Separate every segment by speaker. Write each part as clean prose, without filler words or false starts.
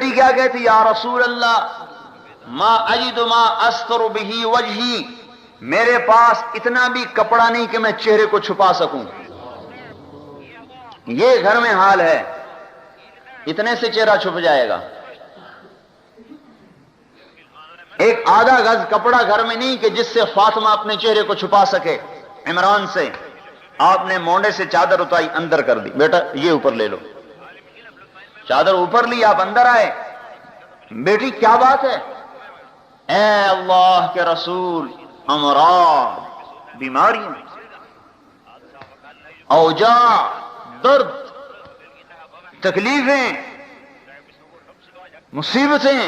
Speaker 1: بیٹی کیا کہتی؟ یا رسول اللہ ما اجد ما استر به وجہی، میرے پاس اتنا بھی کپڑا نہیں کہ میں چہرے کو چھپا سکوں. یہ گھر میں حال ہے، اتنے سے چہرہ چھپ جائے گا. ایک آدھا گز کپڑا گھر میں نہیں کہ جس سے فاطمہ اپنے چہرے کو چھپا سکے. عمران سے آپ نے مونڈے سے چادر اتاری اندر کر دی، بیٹا یہ اوپر لے لو. چادر اوپر لی، آپ اندر آئے. بیٹی کیا بات ہے؟ اے اللہ کے رسول، امراض، بیماریاں، اوجاع، درد، تکلیفیں، مصیبتیں،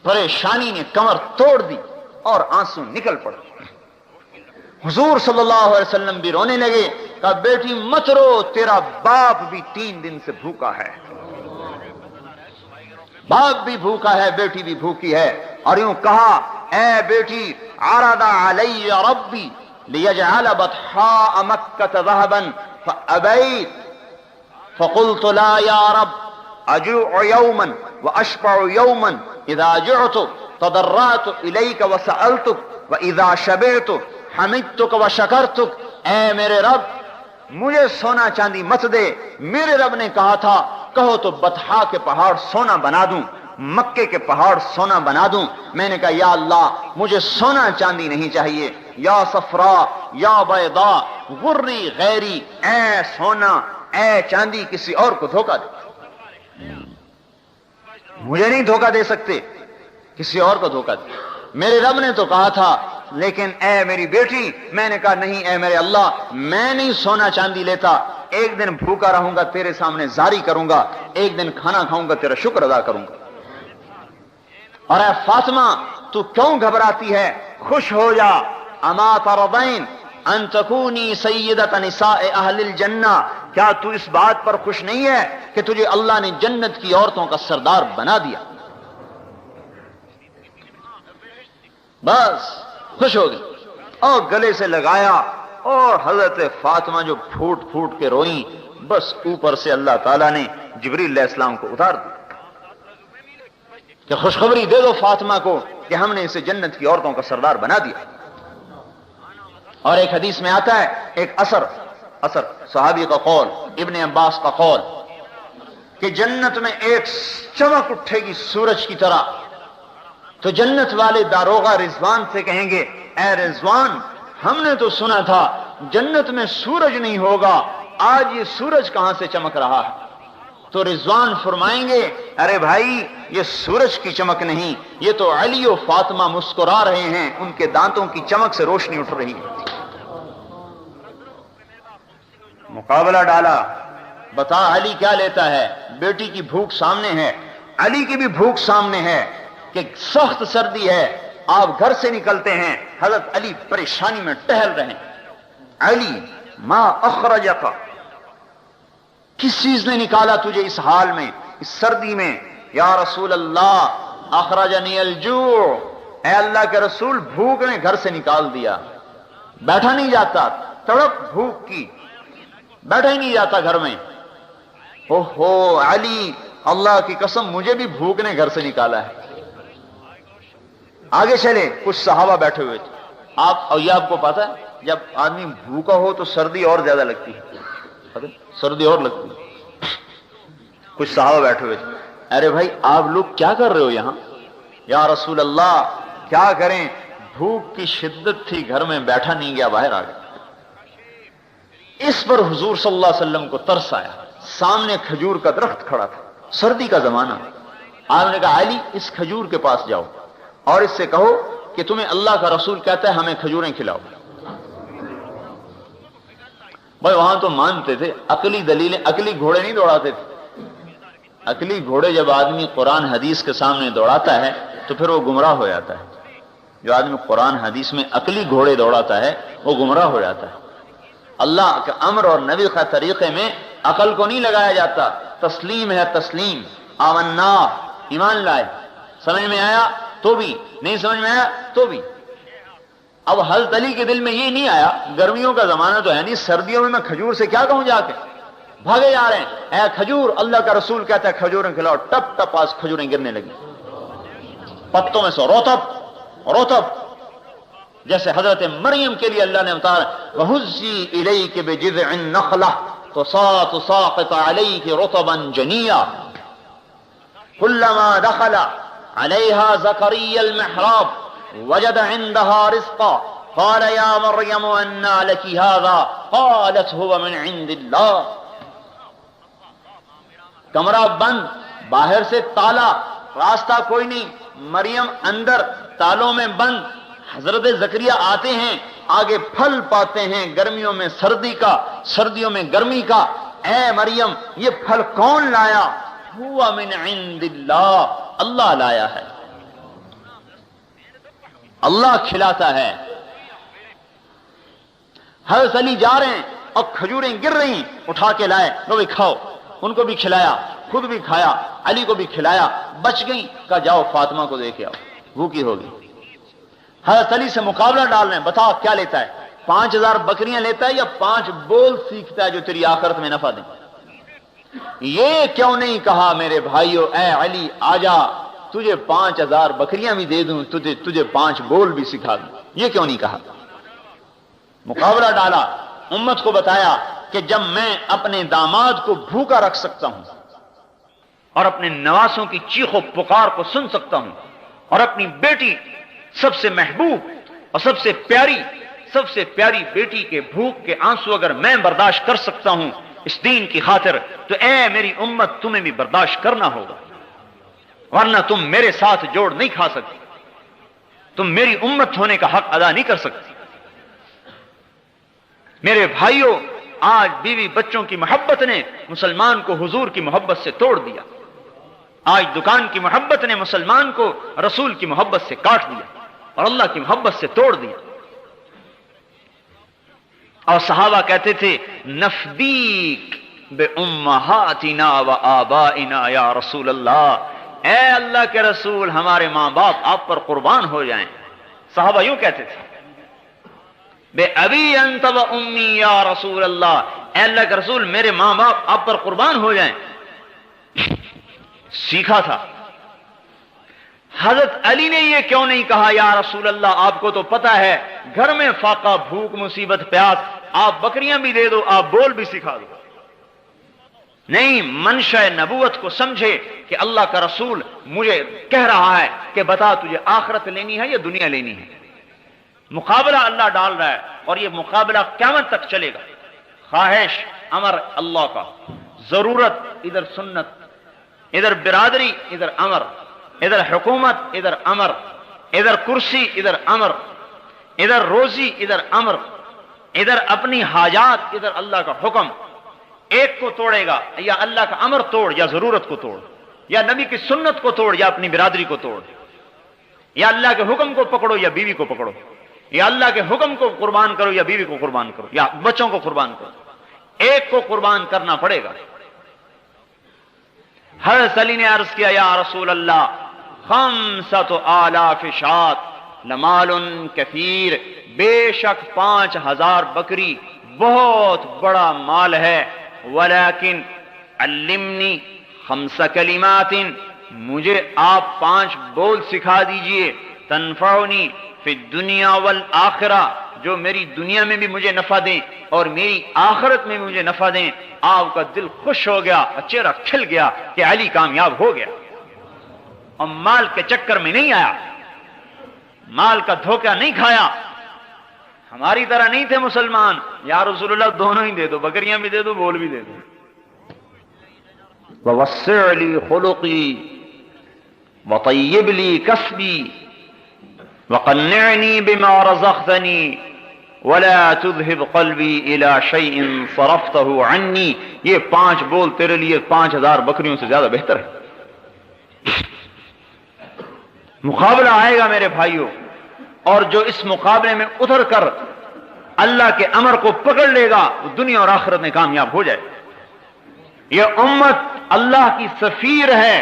Speaker 1: پریشانی نے کمر توڑ دی اور آنسو نکل پڑے. حضور صلی اللہ علیہ وسلم بھی رونے لگے. کہا بیٹی مت رو، تیرا باپ بھی 3 دن سے بھوکا ہے. باپ بھی بھوکا ہے، بیٹی بھی بھوکی ہے. اور یوں کہا اے بیٹی عرض علی ربی لیجعل بطحاء مکہ ذهبا فابیت فقلت لا یا رب اجوع یوما واشبع یوما اذا جعت تضرعت الیک وسألتک واذا شبعت حمدتک وشکرتک. اے میرے رب مجھے سونا چاندی مت دے. میرے رب نے کہا تھا کہو تو بطحا کے پہاڑ سونا بنا دوں، مکے کے پہاڑ سونا بنا دوں. میں نے کہا یا اللہ مجھے سونا چاندی نہیں چاہیے. یا صفرا یا بیضا غری غیری، اے سونا اے چاندی کسی اور کو دھوکہ دے، مجھے نہیں دھوکہ دے سکتے، کسی اور کو دھوکہ دے. میرے رب نے تو کہا تھا، لیکن اے میری بیٹی میں نے کہا نہیں اے میرے اللہ میں نہیں سونا چاندی لیتا. ایک دن بھوکا رہوں گا تیرے سامنے زاری کروں گا، ایک دن کھانا کھاؤں گا تیرا شکر ادا کروں گا. اور اے فاطمہ تو کیوں گھبراتی ہے؟ خوش ہو جا. اما ترضین ان تکونی سیدۃ نساء اہل الجنہ، کیا تو اس بات پر خوش نہیں ہے کہ تجھے اللہ نے جنت کی عورتوں کا سردار بنا دیا؟ بس خوش ہو گئی اور گلے سے لگایا. اور حضرت فاطمہ جو پھوٹ پھوٹ کے روئیں، بس اوپر سے اللہ تعالیٰ نے جبریل علیہ السلام کو اتار دیا کہ خوشخبری دے دو فاطمہ کو کہ ہم نے اسے جنت کی عورتوں کا سردار بنا دیا. اور ایک حدیث میں آتا ہے، ایک اثر صحابی کا قول، ابن عباس کا قول، کہ جنت میں ایک چمک اٹھے گی سورج کی طرح. تو جنت والے داروغہ رضوان سے کہیں گے اے رضوان ہم نے تو سنا تھا جنت میں سورج نہیں ہوگا، آج یہ سورج کہاں سے چمک رہا ہے؟ تو رضوان فرمائیں گے ارے بھائی یہ سورج کی چمک نہیں، یہ تو علی و فاطمہ مسکرا رہے ہیں، ان کے دانتوں کی چمک سے روشنی اٹھ رہی ہے. مقابلہ ڈالا، بتا علی کیا لیتا ہے؟ بیٹی کی بھوک سامنے ہے، علی کی بھی بھوک سامنے ہے کہ سخت سردی ہے، آپ گھر سے نکلتے ہیں، حضرت علی پریشانی میں ٹہل رہے ہیں. علی ما اخرجک، کس چیز نے نکالا تجھے اس حال میں، اس سردی میں؟ یا رسول اللہ اخرجنی الجوع، اے اللہ کے رسول بھوک نے گھر سے نکال دیا، بیٹھا نہیں جاتا، تڑپ بھوک کی، بیٹھا ہی نہیں جاتا گھر میں. اوہو علی اللہ کی قسم مجھے بھی بھوک نے گھر سے نکالا ہے. آگے چلے، کچھ صحابہ بیٹھے ہوئے تھے. اور یہ آپ کو پتا ہے جب آدمی بھوکا ہو تو سردی اور زیادہ لگتی ہے، سردی اور لگتی ہے. کچھ صحابہ بیٹھے ہوئے تھے. ارے بھائی آپ لوگ کیا کر رہے ہو یہاں؟ یا رسول اللہ کیا کریں، بھوک کی شدت تھی، گھر میں بیٹھا نہیں گیا، باہر آ گیا. اس پر حضور صلی اللہ علیہ وسلم کو ترس آیا. سامنے کھجور کا درخت کھڑا تھا، سردی کا زمانہ. آپ نے کہا علی اس کھجور کے پاس جاؤ اور اس سے کہو کہ تمہیں اللہ کا رسول کہتا ہے ہمیں کھجوریں کھلاؤ. بھائی وہاں تو مانتے تھے، عقلی دلیلیں، عقلی گھوڑے نہیں دوڑاتے تھے. عقلی گھوڑے جب آدمی قرآن حدیث کے سامنے دوڑاتا ہے تو پھر وہ گمراہ ہو جاتا ہے. جو آدمی قرآن حدیث میں عقلی گھوڑے دوڑاتا ہے وہ گمراہ ہو جاتا ہے. اللہ کے امر اور نبی کا طریقے میں عقل کو نہیں لگایا جاتا. تسلیم ہے تسلیم، آمنا، ایمان لائے، سمجھ میں آیا تو بھی، نہیں سمجھ میں آیا تو بھی. اب حضرت علی کے دل میں یہ نہیں آیا، گرمیوں کا زمانہ تو ہے نہیں، سردیوں میں کھجور سے کیا کہوں جا کے، بھاگے جا رہے ہیں، اے کھجور، اللہ کا رسول کہتا ہے کھجوریں کھلاؤ، ٹپ ٹپ آج کھجوریں گرنے لگی پتوں میں سے، روتب جیسے حضرت مریم کے لیے اللہ نے اتارا وَهُزِّي إِلَيْكِ بِجِذْعِ النَّخْلَةِ تُسَاقِطُ عَلَيْكِ رُطَبًا جَنِيًّا كُلَّمَا دَخَلَ عَلَيْهَا زَكَرِيَّا الْمِحْرَابَ وَجَدَ عِندَهَا رِزْقًا قَالَ يَا مَرْيَمُ أَنَّىٰ لَكِ هَٰذَا قَالَتْ هُوَ مِنْ عِندِ اللَّهِ۔ کمرہ بند، باہر سے تالا، راستہ کوئی نہیں، مریم اندر تالوں میں بند، حضرت زکریا آتے ہیں، آگے پھل پاتے ہیں، گرمیوں میں سردی کا، سردیوں میں گرمی کا، اے مریم یہ پھل کون لایا؟ ہوا من عند اللہ، اللہ لایا ہے، اللہ کھلاتا ہے۔ حضرت علی جا رہے ہیں اور کھجوریں گر رہی، اٹھا کے لائے، لو بھی کھاؤ، ان کو بھی کھلایا، خود بھی کھایا، علی کو بھی کھلایا، بچ گئی، کہا جاؤ فاطمہ کو دے کے آؤ، بھوکی ہوگی۔ حضرت علی سے مقابلہ ڈال رہے ہیں، بتاؤ کیا لیتا ہے؟ 5000 بکریاں لیتا ہے یا 5 بول سیکھتا ہے جو تیری آخرت میں نفع دیں؟ یہ کیوں نہیں کہا میرے بھائیو اے علی آجا تجھے 5000 بکریاں بھی دے دوں، تجھے 5 بول بھی سکھا دوں؟ یہ کیوں نہیں کہا؟ مقابلہ ڈالا، امت کو بتایا کہ جب میں اپنے داماد کو بھوکا رکھ سکتا ہوں اور اپنے نواسوں کی چیخ و پکار کو سن سکتا ہوں اور اپنی بیٹی سب سے محبوب اور سب سے پیاری بیٹی کے بھوک کے آنسو اگر میں برداشت کر سکتا ہوں اس دین کی خاطر، تو اے میری امت تمہیں بھی برداشت کرنا ہوگا، ورنہ تم میرے ساتھ جوڑ نہیں کھا سکتی، تم میری امت ہونے کا حق ادا نہیں کر سکتی۔ میرے بھائیوں، آج بیوی بچوں کی محبت نے مسلمان کو حضور کی محبت سے توڑ دیا، آج دکان کی محبت نے مسلمان کو رسول کی محبت سے کاٹ دیا اور اللہ کی محبت سے توڑ دیا۔ اور صحابہ کہتے تھے نفدیک بأمہاتنا و آبائنا یا رسول اللہ، اے اللہ کے رسول ہمارے ماں باپ آپ پر قربان ہو جائیں۔ صحابہ یوں کہتے تھے بے ابی انت و امی یا رسول اللہ، اے اللہ کے رسول میرے ماں باپ آپ پر قربان ہو جائیں۔ سیکھا تھا۔ حضرت علی نے یہ کیوں نہیں کہا یا رسول اللہ آپ کو تو پتہ ہے گھر میں فاقہ، بھوک، مصیبت، پیاس، آپ بکریاں بھی دے دو، آپ بول بھی سکھا دو؟ نہیں، منشأ نبوت کو سمجھے کہ اللہ کا رسول مجھے کہہ رہا ہے کہ بتا تجھے آخرت لینی ہے یا دنیا لینی ہے؟ مقابلہ اللہ ڈال رہا ہے اور یہ مقابلہ قیامت تک چلے گا۔ خواہش امر اللہ کا، ضرورت ادھر سنت، ادھر برادری ادھر امر، ادھر حکومت ادھر امر، ادھر کرسی ادھر امر، ادھر روزی ادھر امر، ادھر اپنی حاجات ادھر اللہ کا حکم۔ ایک کو توڑے گا، یا اللہ کا امر توڑ یا ضرورت کو توڑ، یا نبی کی سنت کو توڑ یا اپنی برادری کو توڑ، یا اللہ کے حکم کو پکڑو یا بیوی کو پکڑو، یا اللہ کے حکم کو قربان کرو یا بیوی کو قربان کرو یا بچوں کو قربان کرو، ایک کو قربان کرنا پڑے گا۔ حضرت علی نے عرض کیا یا رسول اللہ 5,000 شاۃ لمال کثیر، بے شک 5000 بکری بہت بڑا مال ہے، ولیکن علمنی 5 کلمات، مجھے آپ 5 بول سکھا دیجئے، تنفعنی فی الدنیا والآخرہ، جو میری دنیا میں بھی مجھے نفع دیں اور میری آخرت میں بھی مجھے نفع دیں۔ آپ کا دل خوش ہو گیا، چہرہ کھل گیا کہ علی کامیاب ہو گیا اور مال کے چکر میں نہیں آیا، مال کا دھوکہ نہیں کھایا۔ ہماری طرح نہیں تھے مسلمان، یا رسول اللہ دونوں ہی دے دو، بکریاں بھی دے دو، بول بھی دے دو۔ وَوَسِّعْ لِي خُلُقِي وَطَيِّبْ لِي كَسْبِي وَقَنِّعْنِي بِمَا رَزَقْتَنِي وَلَا تُذْهِبْ قَلْبِي إِلَى شَيْءٍ صَرَفْتَهُ عَنِّي۔ یہ 5 بول تیرے لیے 5000 بکریوں سے زیادہ بہتر ہے۔ مقابلہ آئے گا میرے بھائیوں، اور جو اس مقابلے میں اتر کر اللہ کے امر کو پکڑ لے گا وہ دنیا اور آخرت میں کامیاب ہو جائے۔ یہ امت اللہ کی سفیر ہے،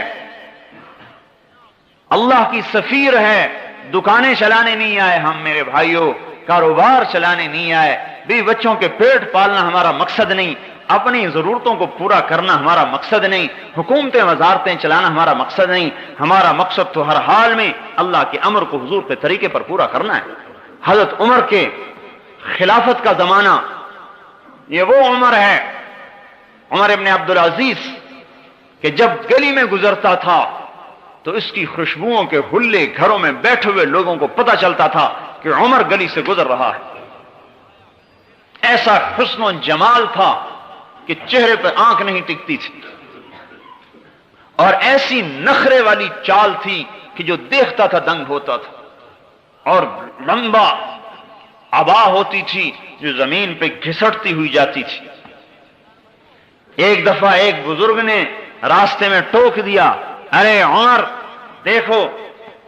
Speaker 1: اللہ کی سفیر ہے۔ دکانیں چلانے نہیں آئے ہم میرے بھائیوں، کاروبار چلانے نہیں آئے، بیوی بچوں کے پیٹ پالنا ہمارا مقصد نہیں، اپنی ضرورتوں کو پورا کرنا ہمارا مقصد نہیں، حکومتیں وزارتیں چلانا ہمارا مقصد نہیں، ہمارا مقصد تو ہر حال میں اللہ کے امر کو حضور کے طریقے پر پورا کرنا ہے۔ حضرت عمر کے خلافت کا زمانہ یہ وہ عمر ہے، عمر ابن عبدالعزیز، کہ جب گلی میں گزرتا تھا تو اس کی خوشبوؤں کے حلے گھروں میں بیٹھے ہوئے لوگوں کو پتہ چلتا تھا کہ عمر گلی سے گزر رہا ہے۔ ایسا حسن و جمال تھا کہ چہرے پہ آنکھ نہیں ٹکتی تھی، اور ایسی نخرے والی چال تھی کہ جو دیکھتا تھا دنگ ہوتا تھا، اور لمبا عبا ہوتی تھی جو زمین پہ گھسٹتی ہوئی جاتی تھی۔ ایک دفعہ ایک بزرگ نے راستے میں ٹوک دیا، ارے عمر دیکھو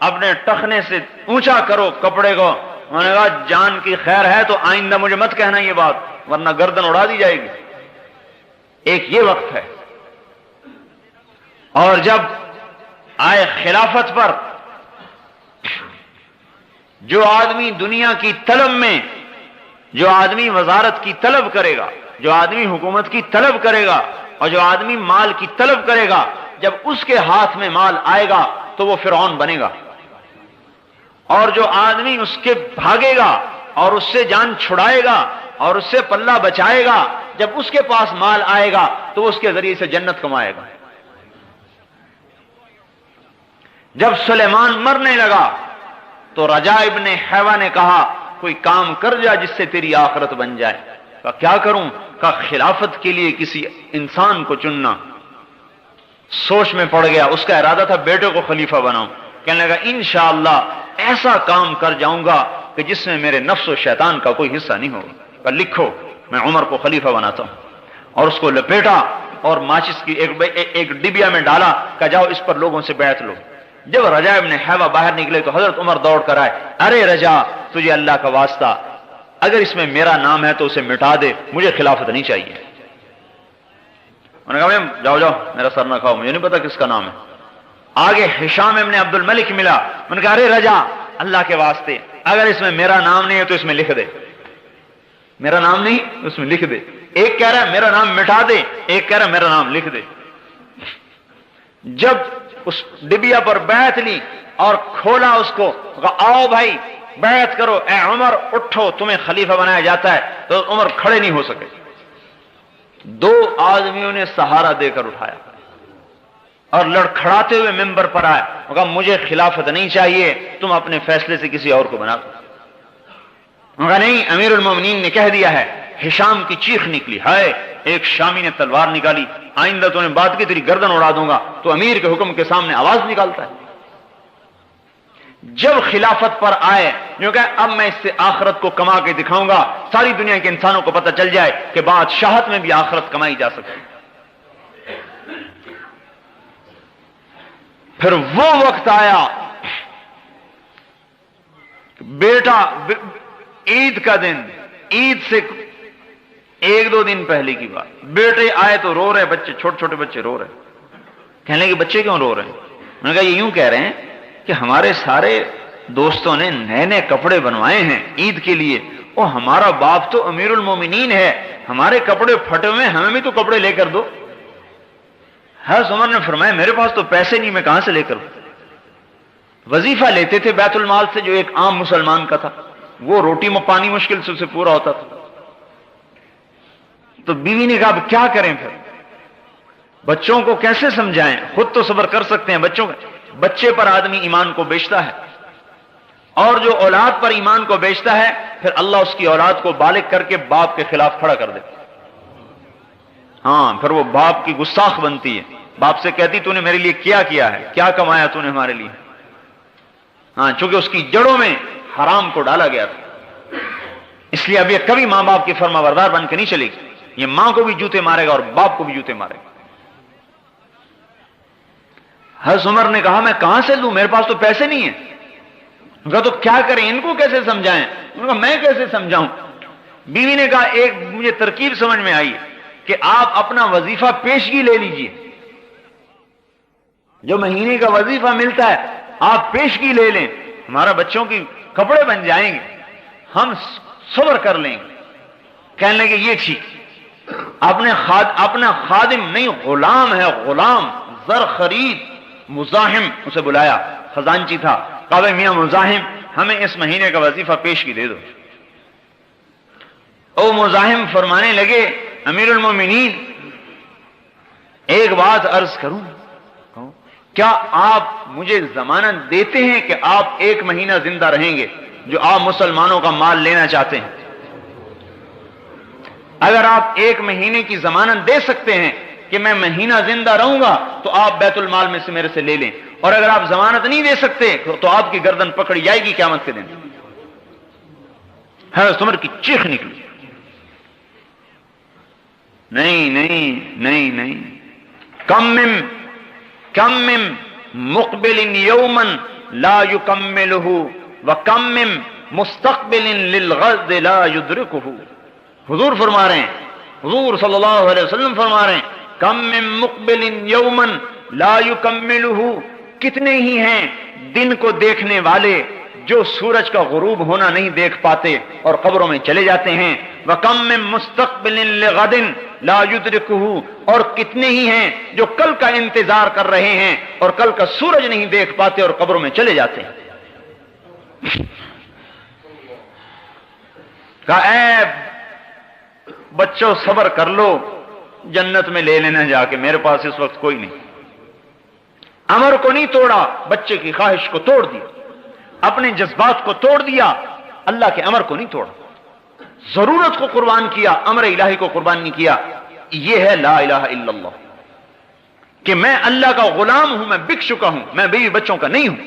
Speaker 1: اپنے ٹخنے سے اونچا کرو کپڑے کو۔ انہوں نے کہا جان کی خیر ہے تو آئندہ مجھے مت کہنا یہ بات، ورنہ گردن اڑا دی جائے گی۔ ایک یہ وقت ہے، اور جب آئے خلافت پر، جو آدمی دنیا کی طلب میں، جو آدمی وزارت کی طلب کرے گا، جو آدمی حکومت کی طلب کرے گا، اور جو آدمی مال کی طلب کرے گا، جب اس کے ہاتھ میں مال آئے گا تو وہ فرعون بنے گا، اور جو آدمی اس کے بھاگے گا اور اس سے جان چھڑائے گا اور اس سے پلہ بچائے گا، جب اس کے پاس مال آئے گا تو وہ اس کے ذریعے سے جنت کمائے گا۔ جب سلیمان مرنے لگا تو رجاء ابن حیوہ نے کہا کوئی کام کر جا جس سے تیری آخرت بن جائے۔ کہا کیا کروں؟ کہا خلافت کے لیے کسی انسان کو چننا۔ سوچ میں پڑ گیا، اس کا ارادہ تھا بیٹے کو خلیفہ بناؤں، کہنے لگا انشاءاللہ ایسا کام کر جاؤں گا کہ جس میں میرے نفس و شیطان کا کوئی حصہ نہیں ہوگا۔ کہا لکھو میں عمر کو خلیفہ بناتا ہوں، اور اس کو لپیٹا اور ماچس کی ایک ڈبیا میں ڈالا، کہا جاؤ اس پر لوگوں سے بیعت لو۔ جب رجاء ابن حیوہ باہر نکلے تو حضرت عمر دوڑ کر آئے، ارے رجاء تجھے اللہ کا واسطہ، اگر اس میں میرا نام ہے تو اسے مٹا دے، مجھے خلافت نہیں چاہیے۔ انہوں نے کہا جاؤ جاؤ میرا سر نہ کھاؤ، مجھے نہیں پتا کس کا نام ہے۔ آگے ہشام ابن عبد الملک ملا، انہوں نے کہا ارے رجاء اللہ کے واسطے اگر اس میں میرا نام نہیں ہے تو اس میں لکھ دے، میرا نام نہیں اس میں لکھ دے۔ ایک کہہ رہا ہے میرا نام مٹا دے، ایک کہہ رہا ہے میرا نام لکھ دے۔ جب اس ڈبیا پر بیعت لی اور کھولا اس کو، کہا آؤ بھائی بیعت کرو، اے عمر اٹھو تمہیں خلیفہ بنایا جاتا ہے، تو عمر کھڑے نہیں ہو سکے۔ دو آدمیوں نے سہارا دے کر اٹھایا اور لڑکھڑاتے ہوئے ممبر پر آئے، کہا مجھے خلافت نہیں چاہیے، تم اپنے فیصلے سے کسی اور کو بنا دو۔ کہا نہیں امیر المومنین نے کہہ دیا ہے۔ ہشام کی چیخ نکلی، ہائے ایک شامی نے تلوار نکالی، آئندہ تو نے بات کی تیری گردن اڑا دوں گا، تو امیر کے حکم کے سامنے آواز نکالتا ہے۔ جب خلافت پر آئے جو کہ اب میں اس سے آخرت کو کما کے دکھاؤں گا، ساری دنیا کے انسانوں کو پتہ چل جائے کہ بادشاہت میں بھی آخرت کمائی جا سکتی۔ پھر وہ وقت آیا، بیٹا عید کا دن، عید سے ایک دو دن پہلے کی بات، بیٹے آئے تو رو رہے بچے، چھوٹے چھوٹے بچے رو رہے۔ کہنے لگے بچے کیوں رو رہے ہیں؟ انہوں نے کہا یہ یوں کہہ رہے ہیں کہ ہمارے سارے دوستوں نے نئے نئے کپڑے بنوائے ہیں عید کے لیے، اور ہمارا باپ تو امیر المومنین ہے، ہمارے کپڑے پھٹے ہوئے، ہمیں بھی تو کپڑے لے کر دو۔ حضرت عمر نے فرمایا میرے پاس تو پیسے نہیں، میں کہاں سے لے کر دوں؟ وظیفہ لیتے تھے بیت المال سے جو ایک عام مسلمان کا تھا، وہ روٹی میں پانی مشکل سے اسے پورا ہوتا تھا۔ تو بیوی نے کہا اب کیا کریں؟ پھر بچوں کو کیسے سمجھائیں؟ خود تو صبر کر سکتے ہیں، بچے پر آدمی ایمان کو بیچتا ہے، اور جو اولاد پر ایمان کو بیچتا ہے پھر اللہ اس کی اولاد کو بالغ کر کے باپ کے خلاف کھڑا کر دیتا۔ ہاں پھر وہ باپ کی گستاخ بنتی ہے، باپ سے کہتی تو نے میرے لیے کیا ہے، کیا کمایا تو نے ہمارے لیے؟ ہاں چونکہ اس کی جڑوں میں حرام کو ڈالا گیا تھا، اس لیے اب یہ کبھی ماں باپ کی فرما بردار بن کے نہیں چلے گی، یہ ماں کو بھی جوتے مارے گا اور باپ کو بھی جوتے مارے گا۔ حضرت عمر نے کہا میں کہاں سے دوں، میرے پاس تو پیسے نہیں ہیں۔ کہا تو کیا کریں، ان کو کیسے سمجھائیں؟ انہوں نے کہا میں کیسے سمجھاؤں؟ بیوی نے کہا ایک مجھے ترکیب سمجھ میں آئی کہ آپ اپنا وظیفہ پیشگی لے لیجئے، جو مہینے کا وظیفہ ملتا ہے آپ پیشگی لے لیں، ہمارا بچوں کی کپڑے بن جائیں گے، ہم صبر کر لیں گے۔ کہنے لگے یہ ٹھیک۔ اپنا خادم نہیں غلام ہے، غلام زر خرید مزاحم اسے بلایا، خزانچی تھا، کہا میاں مزاحم ہمیں اس مہینے کا وظیفہ پیشگی دے دو۔ او مزاحم فرمانے لگے امیر المومنین ایک بات عرض کروں، کیا آپ مجھے ضمانت دیتے ہیں کہ آپ 1 مہینہ زندہ رہیں گے جو آپ مسلمانوں کا مال لینا چاہتے ہیں؟ اگر آپ 1 مہینے کی ضمانت دے سکتے ہیں کہ میں مہینہ زندہ رہوں گا تو آپ بیت المال میں سے میرے سے لے لیں، اور اگر آپ ضمانت نہیں دے سکتے تو آپ کی گردن پکڑی جائے گی قیامت کے دن۔ حضرت عمر کی چیخ نکلی، نہیں نہیں نہیں نہیں، کم من مقبل یوما لا یکملہ وکم من مستقبل للغد لا یدرکہ۔ حضور فرما رہے ہیں، حضور صلی اللہ علیہ وسلم فرما رہے ہیں کم من مقبل یوما لا یکملہ، کتنے ہی ہیں دن کو دیکھنے والے جو سورج کا غروب ہونا نہیں دیکھ پاتے اور قبروں میں چلے جاتے ہیں، وَكَمْ مِن مُسْتَقْبِلٍ لِغَدٍ لَا يُدْرِكُهُ، اور کتنے ہی ہیں جو کل کا انتظار کر رہے ہیں اور کل کا سورج نہیں دیکھ پاتے اور قبروں میں چلے جاتے ہیں۔ کہا اے بچوں صبر کر لو، جنت میں لے لینا جا کے، میرے پاس اس وقت کوئی نہیں۔ امر کو نہیں توڑا، بچے کی خواہش کو توڑ دیا، اپنے جذبات کو توڑ دیا، اللہ کے امر کو نہیں توڑا، ضرورت کو قربان کیا، امر الہی کو قربان نہیں کیا۔ یہ ہے لا الہ الا اللہ، کہ میں اللہ کا غلام ہوں، میں بک چکا ہوں، میں بیوی بچوں کا نہیں ہوں،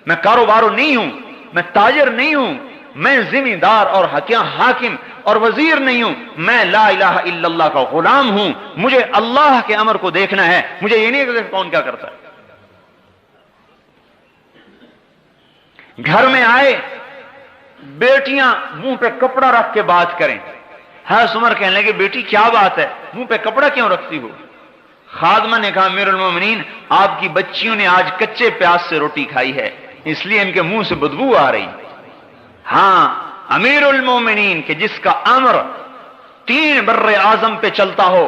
Speaker 1: میں کاروباروں نہیں ہوں، میں تاجر نہیں ہوں، میں ذمہ دار اور حاکم اور وزیر نہیں ہوں، میں لا الہ الا اللہ کا غلام ہوں، مجھے اللہ کے امر کو دیکھنا ہے، مجھے یہ نہیں کہ کون کیا کرتا ہے۔ گھر میں آئے بیٹیاں منہ پہ کپڑا رکھ کے بات کریں، حضرت عمر کہنے لگے بیٹی کیا بات ہے، منہ پہ کپڑا کیوں رکھتی ہو؟ خادمہ نے کہا امیر المومنین آپ کی بچیوں نے آج کچے پیاز سے روٹی کھائی ہے، اس لیے ان کے منہ سے بدبو آ رہی۔ ہاں امیر المومنین کہ جس کا امر 3 بر اعظم پہ چلتا ہو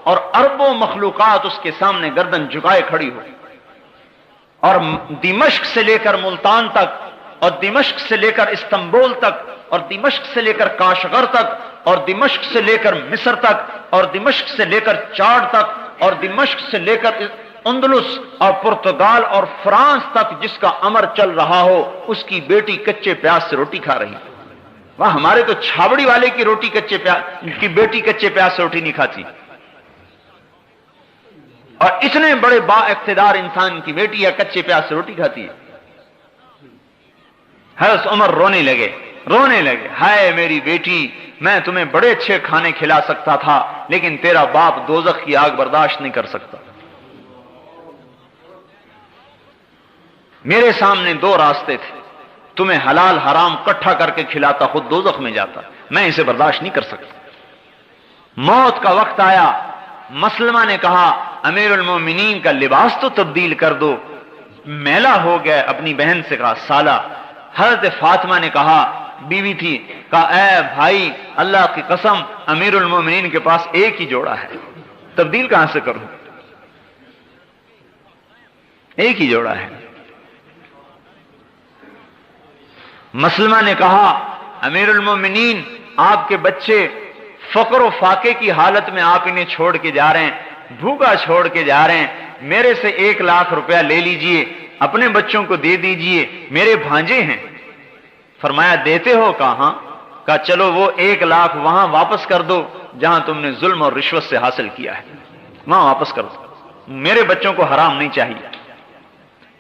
Speaker 1: اور اربوں مخلوقات اس کے سامنے گردن جھکائے کھڑی ہو، اور دمشق سے لے کر ملتان تک، اور دمشق سے لے کر استنبول تک، اور دمشق سے لے کر کاشغر تک، اور دمشق سے لے کر مصر تک، اور دمشق سے لے کر چاڈ تک، اور دمشق سے لے کر اندلس اور پرتگال اور فرانس تک جس کا امر چل رہا ہو، اس کی بیٹی کچے پیاز سے روٹی کھا رہی ہے۔ وہاں ہمارے تو چھاوڑی والے کی روٹی کی بیٹی کچے پیاز سے روٹی نہیں کھاتی، اور اتنے بڑے با اقتدار انسان کی بیٹی یا کچے پیاز سے روٹی کھاتی ہے۔ حضرت عمر رونے لگے، ہائے میری بیٹی، میں تمہیں بڑے اچھے کھانے کھلا سکتا تھا لیکن تیرا باپ دوزخ کی آگ برداشت نہیں کر سکتا۔ میرے سامنے 2 راستے تھے، تمہیں حلال حرام کٹھا کر کے کھلاتا، خود دوزخ میں جاتا، میں اسے برداشت نہیں کر سکتا۔ موت کا وقت آیا، مسلمہ نے کہا امیر المومنین کا لباس تو تبدیل کر دو، میلا ہو گیا، اپنی بہن سے کہا سالہ۔ حضرت فاطمہ نے کہا، بیوی تھی، کہا اے بھائی اللہ کی قسم امیر المومنین کے پاس ایک ہی جوڑا ہے، تبدیل کہاں سے کروں، ایک ہی جوڑا ہے۔ مسلمہ نے کہا امیر المومنین آپ کے بچے فقر و فاقے کی حالت میں آپ انہیں چھوڑ کے جا رہے ہیں، بھوکا چھوڑ کے جا رہے ہیں، میرے سے 1 لاکھ روپیہ لے لیجئے، اپنے بچوں کو دے دیجئے، میرے بھانجے ہیں۔ فرمایا دیتے ہو؟ کہاں؟ کہا چلو وہ 1 لاکھ وہاں واپس کر دو جہاں تم نے ظلم اور رشوت سے حاصل کیا ہے، وہاں واپس کر دو، میرے بچوں کو حرام نہیں چاہیے۔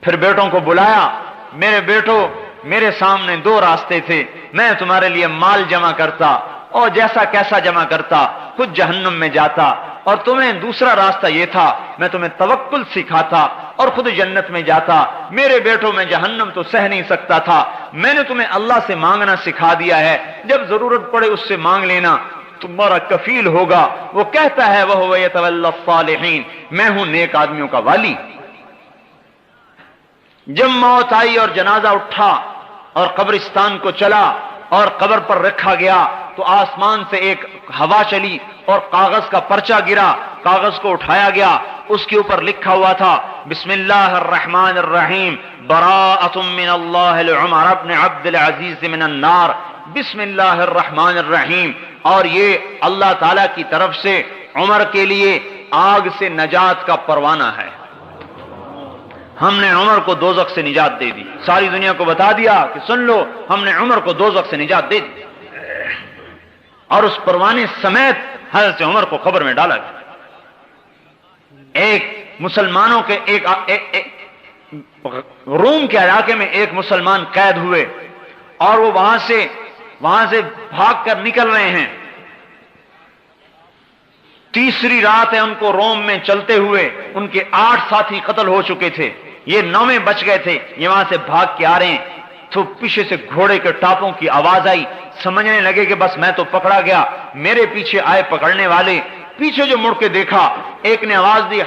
Speaker 1: پھر بیٹوں کو بلایا، میرے بیٹو میرے سامنے 2 راستے تھے، میں تمہارے لیے مال جمع کرتا اور جیسا کیسا جمع کرتا خود جہنم میں جاتا، اور تمہیں دوسرا راستہ یہ تھا میں تمہیں توکل سکھاتا اور خود جنت میں جاتا۔ میرے بیٹوں میں جہنم تو سہ نہیں سکتا تھا، میں نے تمہیں اللہ سے مانگنا سکھا دیا ہے، جب ضرورت پڑے اس سے مانگ لینا، تمہارا کفیل ہوگا۔ وہ کہتا ہے وَهُوَ يَتَوَلَّى الصَّالِحِينَ، میں ہوں نیک آدمیوں کا والی۔ جب موت آئی اور جنازہ اٹھا اور قبرستان کو چلا اور قبر پر رکھا گیا تو آسمان سے ایک ہوا چلی اور کاغذ کا پرچہ گرا، کاغذ کو اٹھایا گیا، اس کے اوپر لکھا ہوا تھا بسم اللہ الرحمن الرحیم براءۃ من اللہ لعمر بن عبد العزیز من النار، بسم اللہ الرحمن الرحیم، اور یہ اللہ تعالی کی طرف سے عمر کے لیے آگ سے نجات کا پروانہ ہے۔ ہم نے عمر کو دوزخ سے نجات دے دی، ساری دنیا کو بتا دیا کہ سن لو ہم نے عمر کو دوزخ سے نجات دے دی، اور اس پروانے سمیت حضرت عمر کو قبر میں ڈالا گیا۔ ایک مسلمانوں کے ایک روم کے علاقے میں ایک مسلمان قید ہوئے، اور وہ وہاں سے بھاگ کر نکل رہے ہیں، تیسری رات ہے ان کو روم میں چلتے ہوئے، ان کے 8 ساتھی قتل ہو چکے تھے، یہ 9 بچ گئے تھے، یہ وہاں سے بھاگ کے آ رہے ہیں، تو پیچھے سے گھوڑے کے ٹاپوں کی آواز آئی، سمجھنے لگے کہ بس میں تو پکڑا گیا، میرے پیچھے آئے پکڑنے والے، پیچھے جو مڑ کے دیکھا ایک نے آواز دی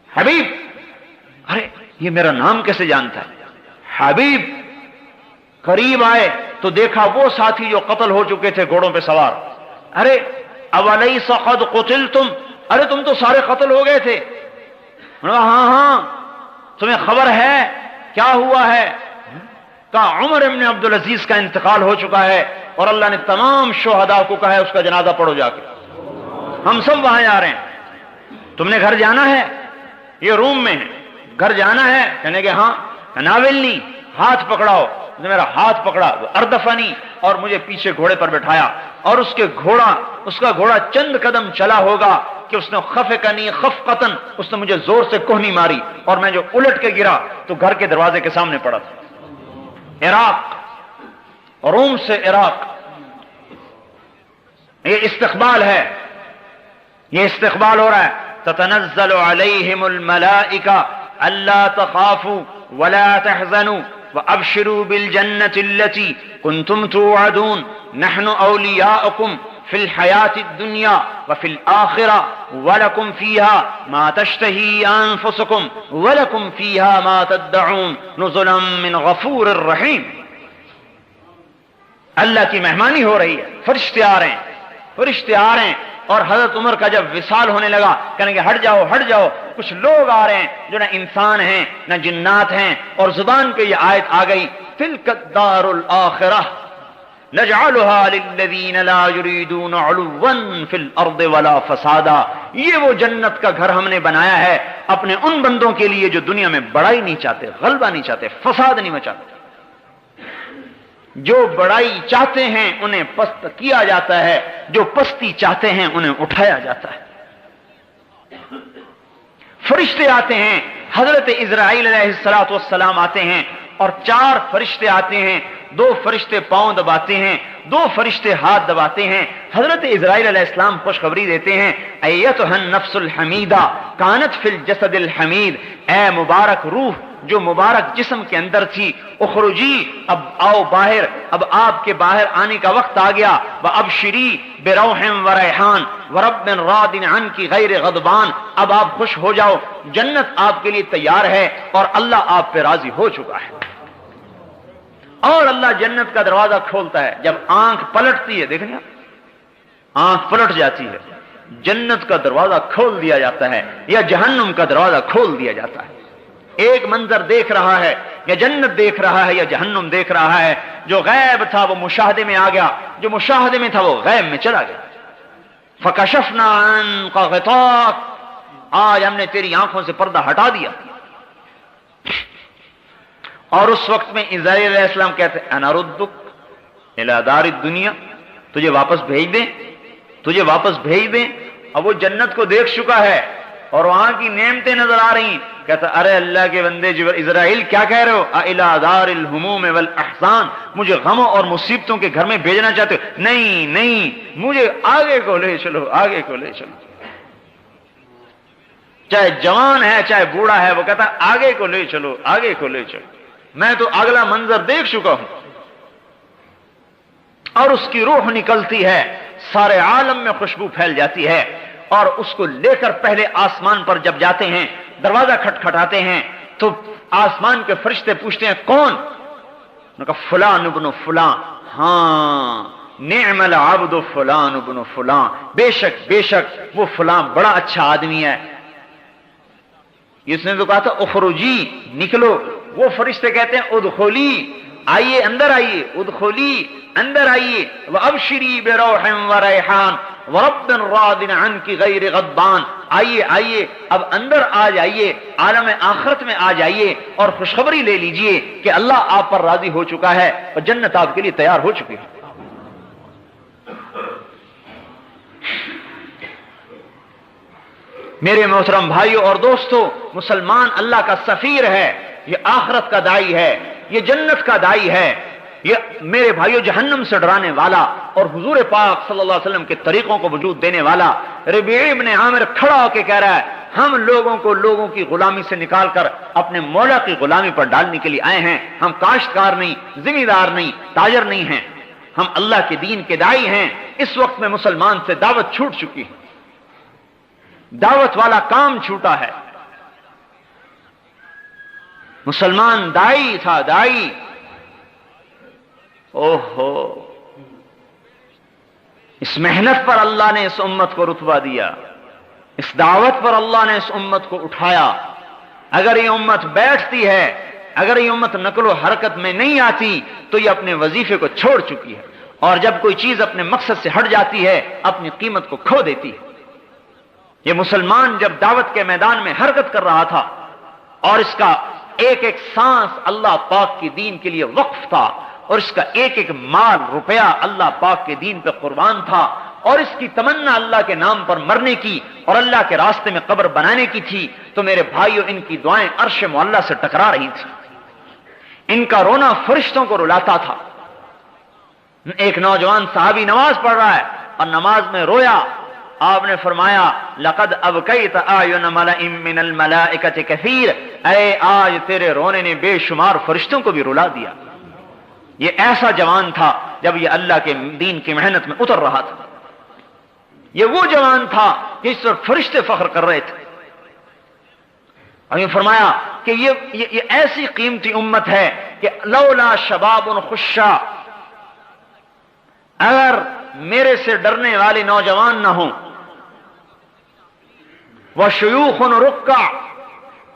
Speaker 1: حبیب، ارے یہ میرا نام کیسے جانتا ہے حبیب؟ قریب آئے تو دیکھا وہ ساتھی جو قتل ہو چکے تھے گھوڑوں پہ سوار، ارے اولیس قد قتلتم، ارے تم تو سارے قتل ہو گئے تھے؟ ہاں تمہیں خبر ہے کیا ہوا ہے؟ کہا عمر ابن عبد العزیز کا انتقال ہو چکا ہے، اور اللہ نے تمام شہداء کو کہا ہے اس کا جنازہ پڑھو جا کے، ہم سب وہاں جا رہے ہیں، تم نے گھر جانا ہے؟ یہ روم میں ہے، گھر جانا ہے؟ کہنے کہ ہاں، ناولنی، ہاتھ پکڑاؤ، میرا ہاتھ پکڑا، اردفنی، اور مجھے پیچھے گھوڑے پر بٹھایا، اور اس کا گھوڑا چند قدم چلا ہوگا کہ اس نے خفقنی خفقتن، اس نے مجھے زور سے کوہنی ماری، اور میں جو الٹ کے گرا تو گھر کے دروازے کے سامنے پڑا تھا۔ عراق، روم سے عراق، یہ استقبال ہے، یہ استقبال ہو رہا ہے۔ تتنزل علیہم الملائکہ الا تخافوا ولا تحزنوا وابشروا بالجنة التي كنتم توعدون نحن اولیاؤکم فی الحیاة الدنیا وفی الآخرہ ولکم فیہا ما تشتہی انفسکم ولکم فیہا ما تدعون نزلا من غفور الرحیم۔ اللہ کی مہمانی ہو رہی ہے، فرشتے آ رہے ہیں، اور حضرت عمر کا جب وصال ہونے لگا کہنے کہ ہٹ جاؤ، کچھ لوگ آ رہے ہیں جو نہ انسان ہیں نہ جنات ہیں، اور زبان پہ یہ آیت آ گئی تلک الدار الآخرہ نجعلها للذین لا یریدون علوا فی الارض ولا فسادا، یہ وہ جنت کا گھر ہم نے بنایا ہے اپنے ان بندوں کے لیے جو دنیا میں بڑائی نہیں چاہتے، غلبہ نہیں چاہتے، فساد نہیں مچاتے۔ جو بڑائی چاہتے ہیں انہیں پست کیا جاتا ہے، جو پستی چاہتے ہیں انہیں اٹھایا جاتا ہے۔ فرشتے آتے ہیں، حضرت اسرائیل علیہ السلام آتے ہیں، اور 4 فرشتے آتے ہیں، 2 فرشتے پاؤں دباتے ہیں، 2 فرشتے ہاتھ دباتے ہیں۔ حضرت اسرائیل علیہ السلام خوشخبری دیتے ہیں، ایتھا النفس الحمیدہ کانت فی الجسد الحمید، اے مبارک روح جو مبارک جسم کے اندر تھی، اخرجی، اب آؤ باہر، اب آپ کے باہر آنے کا وقت آ گیا، وابشری بروح وریحان ورب راض عنک غیر غضبان، اب آپ خوش ہو جاؤ، جنت آپ کے لیے تیار ہے اور اللہ آپ پہ راضی ہو چکا ہے۔ اور اللہ جنت کا دروازہ کھولتا ہے، جب آنکھ پلٹتی ہے، دیکھیں آنکھ پلٹ جاتی ہے، جنت کا دروازہ کھول دیا جاتا ہے یا جہنم کا دروازہ کھول دیا جاتا ہے۔ ایک منظر دیکھ رہا ہے، یا جنت دیکھ رہا ہے یا جہنم دیکھ رہا ہے، جو غیب تھا وہ مشاہدے میں آ گیا، جو مشاہدے میں تھا وہ غیب میں چلا گیا۔ فکشفنا عنک غطاک، آج ہم نے تیری آنکھوں سے پردہ ہٹا دیا۔ اور اس وقت میں اسرائیل علیہ السلام کہتے ہیں انا ردک الی دار الدنیا، تجھے واپس بھیج دیں۔ اب وہ جنت کو دیکھ چکا ہے اور وہاں کی نعمتیں نظر آ رہی ہیں، کہتا ارے اللہ کے بندے اسرائیل کیا کہہ رہے ہو، الی دار الہموم والاحزان، مجھے غموں اور مصیبتوں کے گھر میں بھیجنا چاہتے ہو؟ نہیں، مجھے آگے کو لے چلو۔ چاہے جوان ہے چاہے بوڑھا ہے، وہ کہتا آگے کو لے چلو، میں تو اگلا منظر دیکھ چکا ہوں۔ اور اس کی روح نکلتی ہے، سارے عالم میں خوشبو پھیل جاتی ہے، اور اس کو لے کر پہلے آسمان پر جب جاتے ہیں، دروازہ کھٹکھٹاتے ہیں تو آسمان کے فرشتے پوچھتے ہیں کون؟ انہوں نے کہا فلاں ابن فلاں، ہاں نعم العبد فلان ابن فلان، بے شک وہ فلاں بڑا اچھا آدمی ہے. اس نے تو کہا تھا اخرجی، نکلو. وہ فرشتے کہتے ہیں ادخلی، آئیے اندر آئیے، ادخلی اندر آئیے. وابشری بروح وریحان ورب راض عنک غیر غضبان، آئیے اب اندر آ جائیے، عالم آخرت میں آ جائیے اور خوشخبری لے لیجئے کہ اللہ آپ پر راضی ہو چکا ہے اور جنت آپ کے لیے تیار ہو چکی ہے. میرے محترم بھائیوں اور دوستو، مسلمان اللہ کا سفیر ہے، یہ آخرت کا داعی ہے، یہ جنت کا داعی ہے، یہ میرے بھائیوں جہنم سے ڈرانے والا اور حضور پاک صلی اللہ علیہ وسلم کے طریقوں کو وجود دینے والا. ربیع بن عامر کھڑا ہو کے کہہ رہا ہے ہم لوگوں کی غلامی سے نکال کر اپنے مولا کی غلامی پر ڈالنے کے لیے آئے ہیں. ہم کاشتکار نہیں، ذمہ دار نہیں، تاجر نہیں ہیں، ہم اللہ کے دین کے داعی ہیں. اس وقت میں مسلمان سے دعوت چھوٹ چکی ہے، دعوت والا کام چھوٹا ہے. مسلمان داعی تھا، داعی. اوہو، اس محنت پر اللہ نے اس امت کو رتبہ دیا، اس دعوت پر اللہ نے اس امت کو اٹھایا. اگر یہ امت بیٹھتی ہے، اگر یہ امت نقل و حرکت میں نہیں آتی تو یہ اپنے وظیفے کو چھوڑ چکی ہے، اور جب کوئی چیز اپنے مقصد سے ہٹ جاتی ہے اپنی قیمت کو کھو دیتی ہے. یہ مسلمان جب دعوت کے میدان میں حرکت کر رہا تھا اور اس کا ایک ایک سانس اللہ پاک کی دین کے لیے وقف تھا، اور اس کا ایک ایک مال روپیہ اللہ پاک کے دین پہ قربان تھا، اور اس کی تمنا اللہ کے نام پر مرنے کی اور اللہ کے راستے میں قبر بنانے کی تھی، تو میرے بھائیوں ان کی دعائیں عرش معلیٰ سے ٹکرا رہی تھیں. ان کا رونا فرشتوں کو رلاتا تھا. ایک نوجوان صحابی نماز پڑھ رہا ہے اور نماز میں رویا. آپ نے فرمایا لقد ابکیت اعین ملئ من الملائکۃ کثیر، اے آج تیرے رونے نے بے شمار فرشتوں کو بھی رلا دیا. یہ ایسا جوان تھا جب یہ اللہ کے دین کی محنت میں اتر رہا تھا. یہ وہ جوان تھا جس پر فرشتے فخر کر رہے تھے. اور یہ فرمایا کہ یہ ایسی قیمتی امت ہے کہ لولا شباب خشا، اگر میرے سے ڈرنے والے نوجوان نہ ہوں، وشیوخ رکع،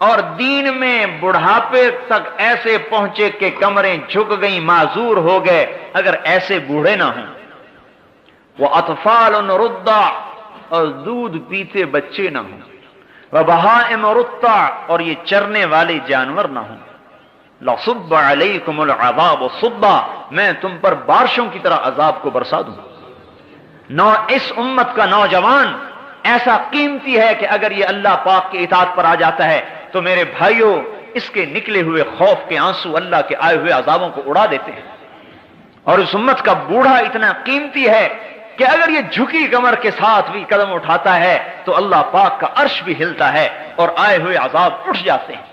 Speaker 1: اور دین میں بڑھاپے تک ایسے پہنچے کہ کمریں جھک گئیں، معذور ہو گئے، اگر ایسے بوڑھے نہ ہوں، وَأَطْفَالٌ رُضَّعٌ، اور دودھ پیتے بچے نہ ہوں، وَبَهَائِمُ رُتَّعٌ، اور یہ چرنے والے جانور نہ ہوں، لَصُبَّ عَلَيْكُمُ الْعَذَابُ صُبًّا، میں تم پر بارشوں کی طرح عذاب کو برسا دوں. اس امت کا نوجوان ایسا قیمتی ہے کہ اگر یہ اللہ پاک کی اطاعت پر آ جاتا ہے تو میرے بھائیوں اس کے نکلے ہوئے خوف کے آنسو اللہ کے آئے ہوئے عذابوں کو اڑا دیتے ہیں. اور اس امت کا بوڑھا اتنا قیمتی ہے کہ اگر یہ جھکی کمر کے ساتھ بھی قدم اٹھاتا ہے تو اللہ پاک کا عرش بھی ہلتا ہے اور آئے ہوئے عذاب اٹھ جاتے ہیں.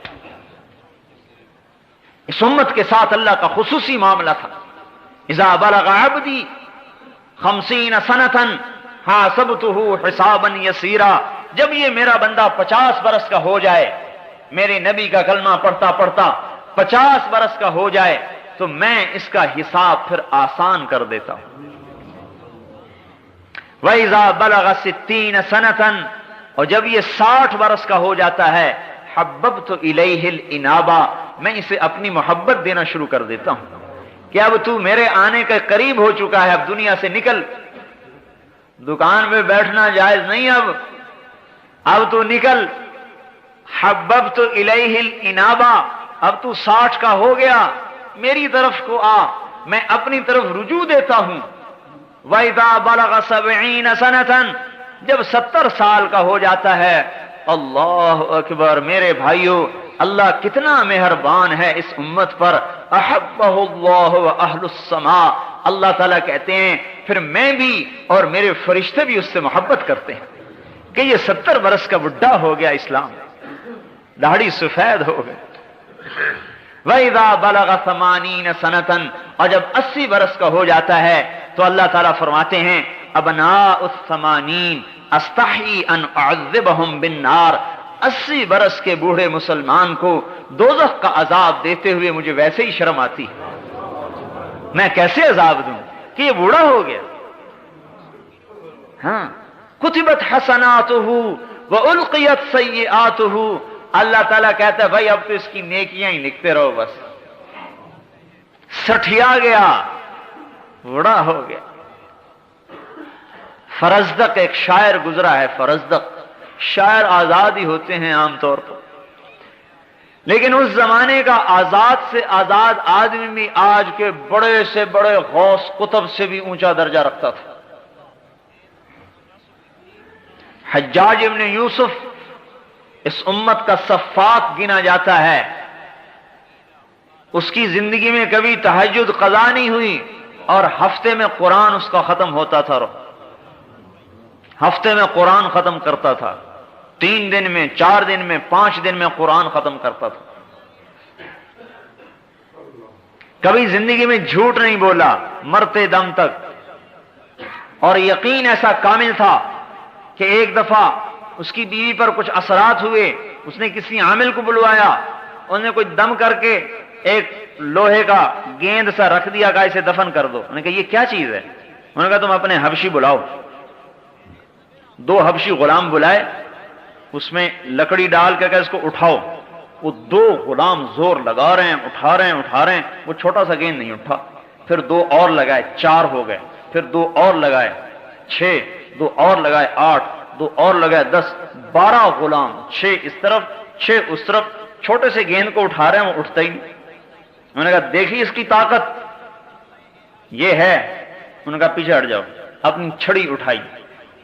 Speaker 1: اس امت کے ساتھ اللہ کا خصوصی معاملہ تھا. اذا بلغ عبدی 50 سنة حاسبته حسابا یسیرا، جب یہ میرا بندہ 50 برس کا ہو جائے، میرے نبی کا کلمہ پڑھتا پڑھتا 50 برس کا ہو جائے تو میں اس کا حساب پھر آسان کر دیتا ہوں. وَإِذَا بَلَغَ 60 سَنَةً، اور جب یہ 60 برس کا ہو جاتا ہے، حَبَّبْتُ إِلَيْهِ الْإِنَابَةَ، میں اسے اپنی محبت دینا شروع کر دیتا ہوں کہ اب تو میرے آنے کے قریب ہو چکا ہے، اب دنیا سے نکل، دکان میں بیٹھنا جائز نہیں، اب تو نکل. حببت الیہ الانابہ، اب تو 60 کا ہو گیا، میری طرف کو آ، میں اپنی طرف رجوع دیتا ہوں. وَإِذَا بَلَغَ 70 سَنَةً، جب 70 سال کا ہو جاتا ہے، اللہ اکبر، میرے بھائیوں اللہ کتنا مہربان ہے اس امت پر. احبہ اللہ واہل السماء، اللہ تعالیٰ کہتے ہیں پھر میں بھی اور میرے فرشتے بھی اس سے محبت کرتے ہیں کہ یہ 70 برس کا بڈھا ہو گیا، اسلام داڑھی سفید ہو گئی. وَإِذَا بَلَغَ 80 سَنَةً، اور جب 80 برس کا ہو جاتا ہے تو اللہ تعالیٰ فرماتے ہیں ابناء الثمانین استحی ان اعذبہم بالنار، 80 برس کے بوڑھے مسلمان کو دوزخ کا عذاب دیتے ہوئے مجھے ویسے ہی شرم آتی ہے، میں کیسے عذاب دوں؟ کہ یہ بوڑھا ہو گیا. ہاں کتبت حسناتہ والقیت سیئاتہ. اللہ تعالیٰ کہتا ہے بھائی اب تو اس کی نیکیاں ہی لکھتے رہو، بس سٹھیا گیا، بوڑھا ہو گیا. فرزدق ایک شاعر گزرا ہے. فرزدق شاعر آزاد ہی ہوتے ہیں عام طور پر، لیکن اس زمانے کا آزاد سے آزاد آدمی بھی آج کے بڑے سے بڑے غوث قطب سے بھی اونچا درجہ رکھتا تھا. حجاج ابن یوسف اس امت کا سفاک گنا جاتا ہے. اس کی زندگی میں کبھی تہجد قضا نہیں ہوئی اور ہفتے میں قرآن اس کا ختم ہوتا تھا. ہفتے میں قرآن ختم کرتا تھا، 3 دن میں، 4 دن میں، 5 دن میں قرآن ختم کرتا تھا. کبھی زندگی میں جھوٹ نہیں بولا مرتے دم تک. اور یقین ایسا کامل تھا کہ ایک دفعہ اس کی بیوی پر کچھ اثرات ہوئے، اس نے کسی عامل کو بلوایا، انہوں نے کوئی دم کر کے ایک لوہے کا گیند سا رکھ دیا، کہا اسے دفن کر دو. انہوں نے کہا یہ کیا چیز ہے؟ انہوں نے کہا تم اپنے حبشی بلاؤ. 2 حبشی غلام بلائے، اس میں لکڑی ڈال کے اس کو اٹھاؤ. وہ 2 غلام زور لگا رہے ہیں، اٹھا رہے ہیں، وہ چھوٹا سا گیند نہیں اٹھا. پھر 2 اور لگائے، 4 ہو گئے. پھر 2 اور لگائے، 6. 2 اور لگائے، 8. 2 اور لگائے، 10. 12 غلام، 6 اس طرف 6 اس طرف، چھوٹے سے گیند کو اٹھا رہے ہیں، وہ اٹھتا ہی نہیں. انہوں نے کہا دیکھیے اس کی طاقت یہ ہے. انہوں نے کہا پیچھے ہٹ جاؤ. اپنی چھڑی اٹھائی.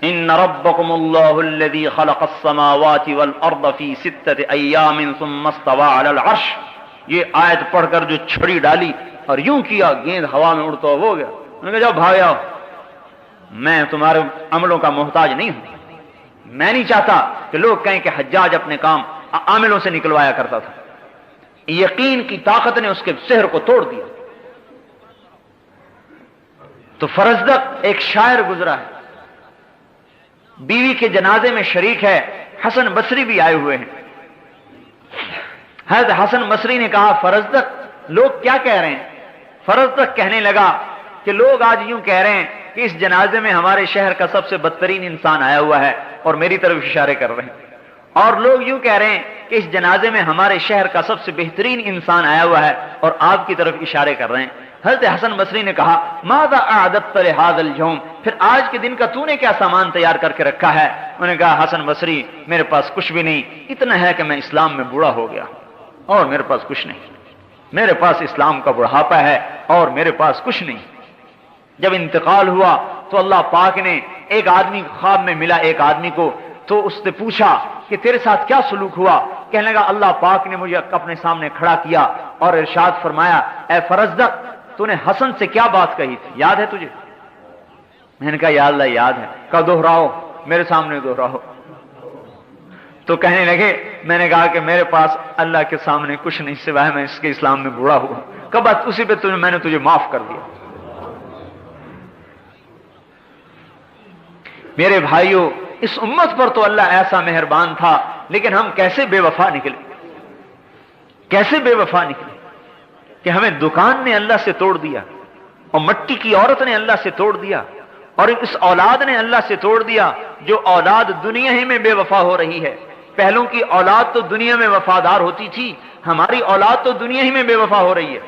Speaker 1: ان ربکم اللہ الذی خلق السماوات والارض فی 6 ایام ثم استوى علی العرش. یہ آیت پڑھ کر جو چھڑی ڈالی اور یوں کیا، گیند ہوا میں اڑتا ہو گیا. انہوں نے کہا جاؤ بھاگ جاؤ، میں تمہارے عملوں کا محتاج نہیں ہوں. میں نہیں چاہتا کہ لوگ کہیں کہ حجاج اپنے کام عاملوں سے نکلوایا کرتا تھا. یقین کی طاقت نے اس کے سحر کو توڑ دیا. تو فرزدق ایک شاعر گزرا ہے، بیوی کے جنازے میں شریک ہے. حسن بصری بھی آئے ہوئے ہیں. حضرت حسن بصری نے کہا فرزدق لوگ کیا کہہ رہے ہیں؟ فرزدق کہنے لگا کہ لوگ آج یوں کہہ رہے ہیں کہ اس جنازے میں ہمارے شہر کا سب سے بدترین انسان آیا ہوا ہے اور میری طرف اشارے کر رہے ہیں. اور لوگ یوں کہہ رہے ہیں کہ اس جنازے میں ہمارے شہر کا سب سے بہترین انسان آیا ہوا ہے اور آپ کی طرف اشارے کر رہے ہیں. حضرت حسن بصری نے کہا ماذا اعددت لهذا اليوم، پھر آج کے دن کا تو نے کیا سامان تیار کر کے رکھا ہے؟ انہوں نے کہا حسن بصری میرے پاس کچھ بھی نہیں، اتنا ہے کہ میں اسلام میں بوڑھا ہو گیا اور میرے پاس کچھ نہیں. میرے پاس اسلام کا بڑھاپا ہے اور میرے پاس کچھ نہیں. جب انتقال ہوا تو اللہ پاک نے ایک آدمی خواب میں ملا ایک آدمی کو، تو اس نے پوچھا کہ تیرے ساتھ کیا سلوک ہوا؟ کہنے لگا اللہ پاک نے مجھے اپنے سامنے کھڑا کیا اور ارشاد فرمایا اے فرزدق تو نے حسن سے کیا بات کہی تھی، یاد ہے تجھے؟ میں نے کہا یا اللہ یاد ہے. کہا دہراؤ، میرے سامنے دہراؤ. تو کہنے لگے میں نے کہا کہ میرے پاس اللہ کے سامنے کچھ نہیں سوائے میں اس کے اسلام میں بوڑھا ہوا. کب اسی پہ میں نے تجھے معاف کر دیا. میرے بھائیوں اس امت پر تو اللہ ایسا مہربان تھا، لیکن ہم کیسے بے وفا نکلے، کیسے بے وفا نکلے کہ ہمیں دکان نے اللہ سے توڑ دیا اور مٹی کی عورت نے اللہ سے توڑ دیا اور اس اولاد نے اللہ سے توڑ دیا. جو اولاد دنیا ہی میں بے وفا ہو رہی ہے. پہلوں کی اولاد تو دنیا میں وفادار ہوتی تھی، ہماری اولاد تو دنیا ہی میں بے وفا ہو رہی ہے.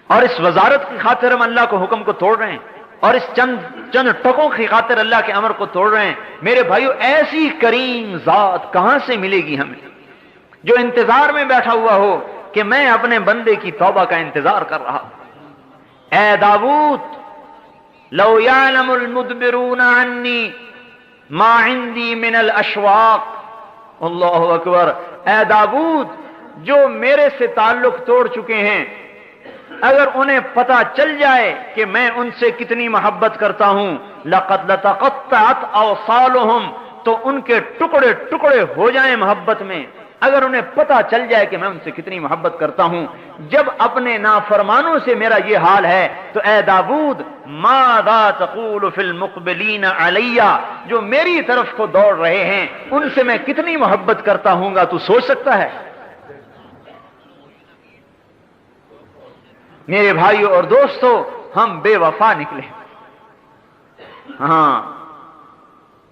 Speaker 1: اور اس وزارت کی خاطر ہم اللہ کو حکم کو توڑ رہے ہیں اور اس چند ٹکوں کی خاطر اللہ کے امر کو توڑ رہے ہیں. میرے بھائیو ایسی کریم ذات کہاں سے ملے گی ہمیں جو انتظار میں بیٹھا ہوا ہو کہ میں اپنے بندے کی توبہ کا انتظار کر رہا. اے داؤد لو یعلم المدبرون عنی ما عندی من الاشواق. اللہ اکبر. اے داؤد جو میرے سے تعلق توڑ چکے ہیں اگر انہیں پتا چل جائے کہ میں ان سے کتنی محبت کرتا ہوں لقد لتقطعت اوصالهم، تو ان کے ٹکڑے ٹکڑے ہو جائیں محبت میں. اگر انہیں پتا چل جائے کہ میں ان سے کتنی محبت کرتا ہوں. جب اپنے نافرمانوں سے میرا یہ حال ہے تو اے داؤد ماذا تقول فی المقبلین علی، جو میری طرف کو دوڑ رہے ہیں ان سے میں کتنی محبت کرتا ہوں گا تو سوچ سکتا ہے؟ میرے بھائیوں اور دوستوں، ہم بے وفا نکلے، ہاں،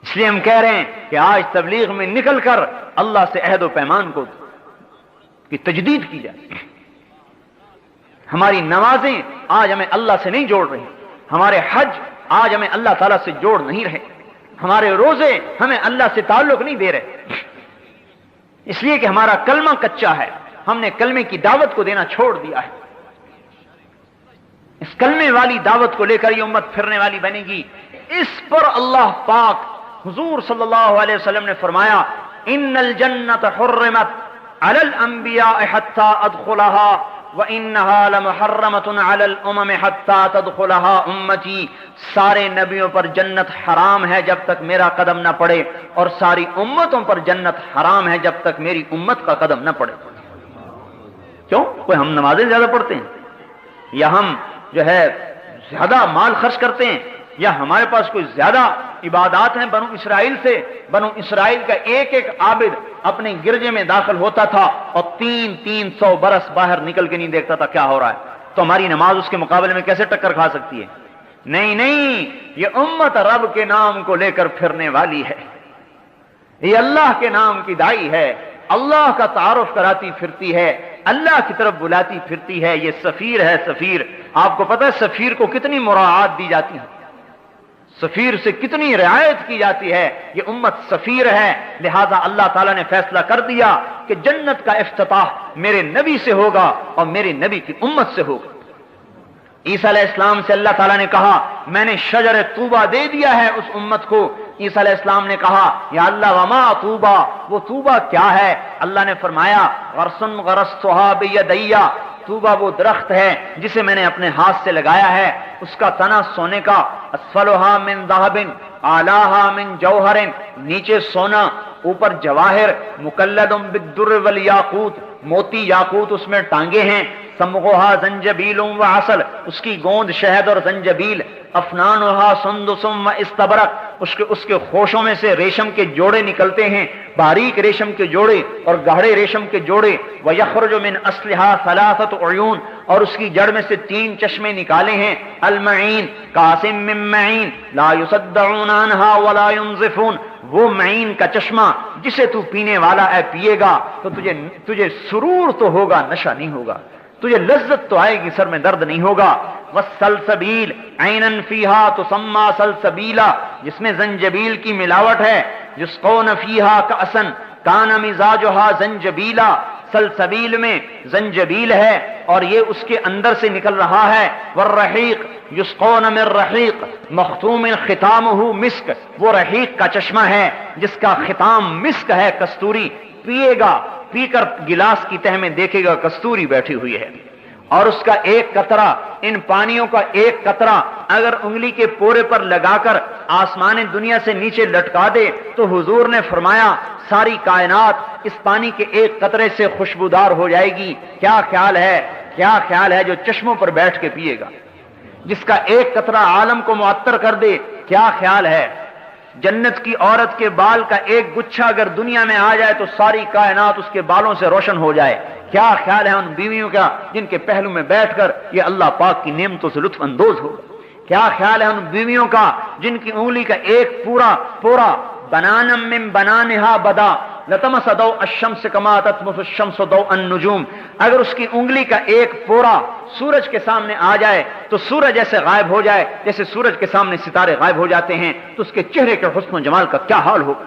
Speaker 1: اس لیے ہم کہہ رہے ہیں کہ آج تبلیغ میں نکل کر اللہ سے عہد و پیمان کی تجدید کی جائے۔ ہماری نمازیں آج ہمیں اللہ سے نہیں جوڑ رہی، ہمارے حج آج ہمیں اللہ تعالیٰ سے جوڑ نہیں رہے، ہمارے روزے ہمیں اللہ سے تعلق نہیں دے رہے، اس لیے کہ ہمارا کلمہ کچا ہے، ہم نے کلمے کی دعوت کو دینا چھوڑ دیا ہے۔ اس کلمے والی دعوت کو لے کر یہ امت پھرنے والی بنے گی۔ اس پر اللہ پاک حضور صلی اللہ علیہ وسلم نے فرمایا، ان الجنت حرمت علی الانبیاء حتی ادخلها وانها لمحرمۃ علی الامم حتی تدخلها امتی، سارے نبیوں پر جنت حرام ہے جب تک میرا قدم نہ پڑے، اور ساری امتوں پر جنت حرام ہے جب تک میری امت کا قدم نہ پڑے۔ کیوں؟ کوئی ہم نمازیں زیادہ پڑھتے ہیں، یا ہم جو ہے زیادہ مال خرچ کرتے ہیں، یا ہمارے پاس کوئی زیادہ عبادات ہیں بنو اسرائیل سے؟ بنو اسرائیل کا ایک ایک عابد اپنے گرجے میں داخل ہوتا تھا اور 300 برس باہر نکل کے نہیں دیکھتا تھا کیا ہو رہا ہے، تو ہماری نماز اس کے مقابلے میں کیسے ٹکر کھا سکتی ہے؟ نہیں، یہ امت رب کے نام کو لے کر پھرنے والی ہے، یہ اللہ کے نام کی دائی ہے، اللہ کا تعارف کراتی پھرتی ہے، اللہ کی طرف بلاتی پھرتی ہے، یہ سفیر ہے۔ سفیر، آپ کو پتہ ہے سفیر کو کتنی مراعات دی جاتی ہے، سفیر سے کتنی رعایت کی جاتی ہے، یہ امت سفیر ہے، لہذا اللہ تعالیٰ نے فیصلہ کر دیا کہ جنت کا افتتاح میرے نبی سے ہوگا اور میرے نبی کی امت سے ہوگا۔ عیسیٰ علیہ السلام سے اللہ تعالیٰ نے کہا میں نے شجر طوبہ دے دیا ہے اس امت کو۔ عیسیٰ علیہ السلام نے کہا یا اللہ وما طوبہ، وہ طوبہ کیا ہے؟ اللہ نے فرمایا غرسن غرستھا بیدیا، طوبہ وہ درخت ہے جسے میں نے اپنے ہاتھ سے لگایا ہے، اس کا تنا سونے کا، اسفلھا من ذھب اعلیھا من جوہر، نیچے سونا اوپر جواہر، مکلد بالدر والیاقوت، موتی یاقوت اس میں ٹانگے ہیں، سمغھا زنجبیل وعسل، اس کی گوند شہد اور زنجبیل، افنانھا سندس واستبرق، اس کے خوشوں میں سے ریشم کے جوڑے نکلتے ہیں، باریک ریشم کے جوڑے اور گہرے ریشم کے جوڑے، ویخرج من اصلھا ثلاثۃ عیون، اور اس کی جڑ میں سے 3 چشمے نکالے ہیں، المعین قاسم من معین لا يصدعون عنها ولا ينزفون، وہ معین کا چشمہ جسے تو پینے والا ہے پیے گا تو تجھے سرور تو ہوگا، نشہ نہیں ہوگا، تجھے لذت تو آئے گی، سر میں درد نہیں ہوگا۔ والسلسبیل عینا فیہا تسمی سلسبیلا، جس میں زنجبیل کی ملاوٹ ہے، یسقون فیہا کأسا کان مزاجھا زنجبیلا، سلسبیل میں زنجبیل ہے اور یہ اس کے اندر سے نکل رہا ہے۔ والرحیق یسقون من رحیق مختوم ختامہ مسک، وہ رحیق کا چشمہ ہے جس کا ختام مسک ہے، کستوری، پیے گا، پی کر گلاس کی تہ میں دیکھے گا کستوری بیٹھی ہوئی ہے، اور اس کا ایک قطرہ، ان پانیوں کا ایک قطرہ اگر انگلی کے پورے پر لگا کر آسمان دنیا سے نیچے لٹکا دے تو حضور نے فرمایا ساری کائنات اس پانی کے ایک قطرے سے خوشبودار ہو جائے گی۔ کیا خیال ہے جو چشموں پر بیٹھ کے پیے گا، جس کا ایک قطرہ عالم کو معطر کر دے؟ کیا خیال ہے جنت کی عورت کے بال کا ایک گچھا اگر دنیا میں آ جائے تو ساری کائنات اس کے بالوں سے روشن ہو جائے؟ کیا خیال ہے ان بیویوں کا جن کے پہلو میں بیٹھ کر یہ اللہ پاک کی نعمتوں سے لطف اندوز ہوگا؟ کیا خیال ہے ان بیویوں کا جن کی انگلی کا ایک پورا بنانم من بنانھا بدا لتمس ضوء الشمس کما تطمس الشمس ضوء النجوم، اگر اس کی انگلی کا ایک پورا سورج کے سامنے آ جائے تو سورج ایسے غائب ہو جائے جیسے سورج کے سامنے ستارے غائب ہو جاتے ہیں، تو اس کے چہرے کے حسن و جمال کا کیا حال ہوگا؟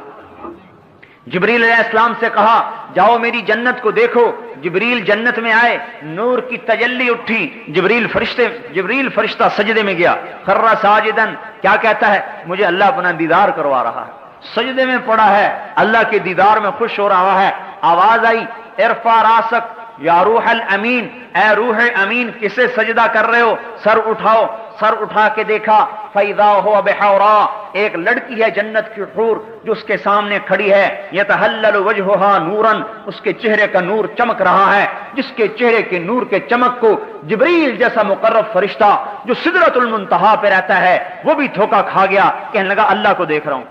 Speaker 1: جبریل علیہ السلام سے کہا جاؤ میری جنت کو دیکھو، جبریل جنت میں آئے، نور کی تجلی اٹھی، جبریل فرشتہ سجدے میں گیا، خر ساجدن، کیا کہتا ہے؟ مجھے اللہ اپنا دیدار کروا رہا ہے، سجدے میں پڑا ہے، اللہ کے دیدار میں خوش ہو رہا ہے۔ آواز آئی ارفع راسک یا روح الامین، اے روح امین کسے سجدہ کر رہے ہو؟ سر اٹھاؤ، سر اٹھا کے دیکھا فَإِذَا هُوَ بِحَوْرَا، ایک لڑکی ہے جنت کی حور جو اس کے سامنے کھڑی ہے، يَتَهَلَّلُ وَجْهُهَا نُورًا، اس کے چہرے کا نور چمک رہا ہے، جس کے چہرے کے نور کے چمک کو جبریل جیسا مقرب فرشتہ جو سدرۃ المنتہا پہ رہتا ہے وہ بھی دھوکا کھا گیا، کہنے لگا اللہ کو دیکھ رہا ہوں،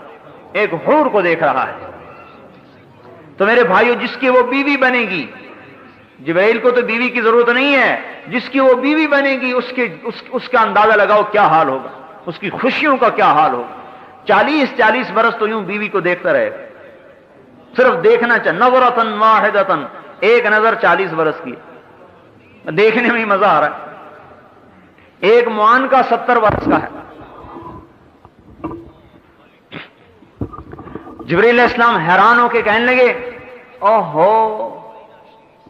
Speaker 1: ایک حور کو دیکھ رہا ہے۔ تو میرے بھائیو جس کی وہ بیوی بنے گی، جبرائیل کو تو بیوی کی ضرورت نہیں ہے، جس کی وہ بیوی بنے گی اس کا اندازہ لگاؤ کیا حال ہوگا، اس کی خوشیوں کا کیا حال ہوگا۔ 40 برس تو یوں بیوی کو دیکھتا رہے، صرف دیکھنا چاہیے، نظرۃ واحدۃ، ایک نظر 40 برس کی، دیکھنے میں ہی مزہ آ رہا ہے۔ ایک معان کا 70 برس کا ہے۔ جبرائیل علیہ السلام حیران ہو کے کہنے لگے اوہو،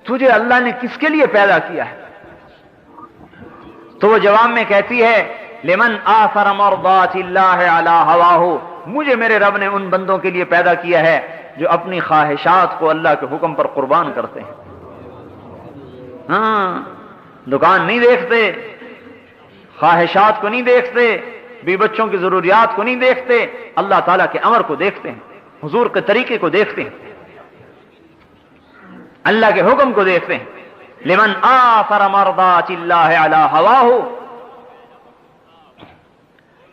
Speaker 1: تجھے اللہ نے کس کے لیے پیدا کیا ہے؟ تو وہ جواب میں کہتی ہے لمن آثر مرضات اللہ علی ہواہ، مجھے میرے رب نے ان بندوں کے لیے پیدا کیا ہے جو اپنی خواہشات کو اللہ کے حکم پر قربان کرتے ہیں۔ ہاں، دکان نہیں دیکھتے، خواہشات کو نہیں دیکھتے، بی بچوں کی ضروریات کو نہیں دیکھتے، اللہ تعالیٰ کے امر کو دیکھتے ہیں، حضور کے طریقے کو دیکھتے ہیں، اللہ کے حکم کو دیکھتے ہیں۔ لمن آثر مرضات اللہ علی ہواہ،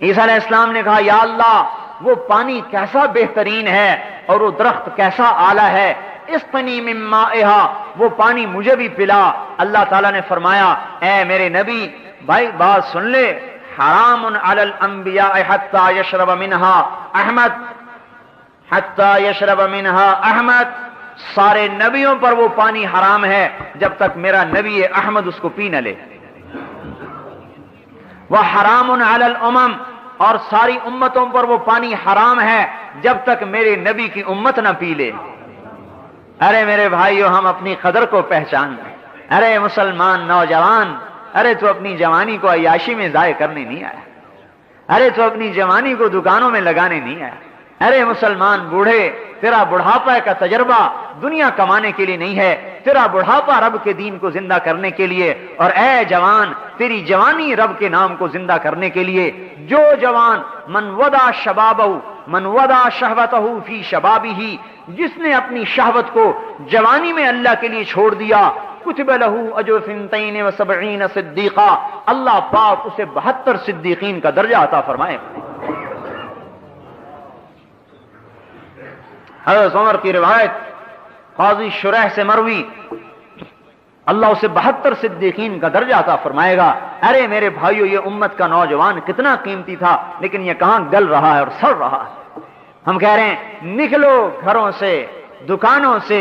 Speaker 1: عیسیٰ علیہ السلام نے کہا یا اللہ وہ پانی کیسا بہترین ہے اور وہ درخت کیسا اعلیٰ ہے، اسقنی من مائہا، وہ پانی مجھے بھی پلا۔ اللہ تعالیٰ نے فرمایا اے میرے نبی بھائی بات سن لے، حرام علی الانبیاء حتی یشرب منہا احمد، حتی یشرب منہا احمد، سارے نبیوں پر وہ پانی حرام ہے جب تک میرا نبی احمد اس کو پی نہ لے۔ وحرام علی الامم، اور ساری امتوں پر وہ پانی حرام ہے جب تک میرے نبی کی امت نہ پی لے۔ ارے میرے بھائیو، ہم اپنی قدر کو پہچان لیں۔ ارے مسلمان نوجوان، ارے تو اپنی جوانی کو عیاشی میں ضائع کرنے نہیں آیا، ارے تو اپنی جوانی کو دکانوں میں لگانے نہیں آیا۔ ارے مسلمان بوڑھے، تیرا بڑھاپا کا تجربہ دنیا کمانے کے لیے نہیں ہے، تیرا بڑھاپا رب کے دین کو زندہ کرنے کے لیے، اور اے جوان تیری جوانی رب کے نام کو زندہ کرنے کے لیے۔ جو جوان من ودا شبابہ، من ودا شہوتہ فی شبابہ، جس نے اپنی شہوت کو جوانی میں اللہ کے لیے چھوڑ دیا، کتب لہ اجر 72 صدیقہ، اللہ پاک اسے 72 صدیقین کا درجہ عطا فرمائے۔ حضرت عمر کی روایت قاضی شریح سے مروی، اللہ اسے 72 صدیقین کا درجہ عطا فرمائے گا۔ ارے میرے بھائیو، یہ امت کا نوجوان کتنا قیمتی تھا، لیکن یہ کہاں گل رہا ہے اور سڑ رہا ہے۔ ہم کہہ رہے ہیں نکلو گھروں سے، دکانوں سے،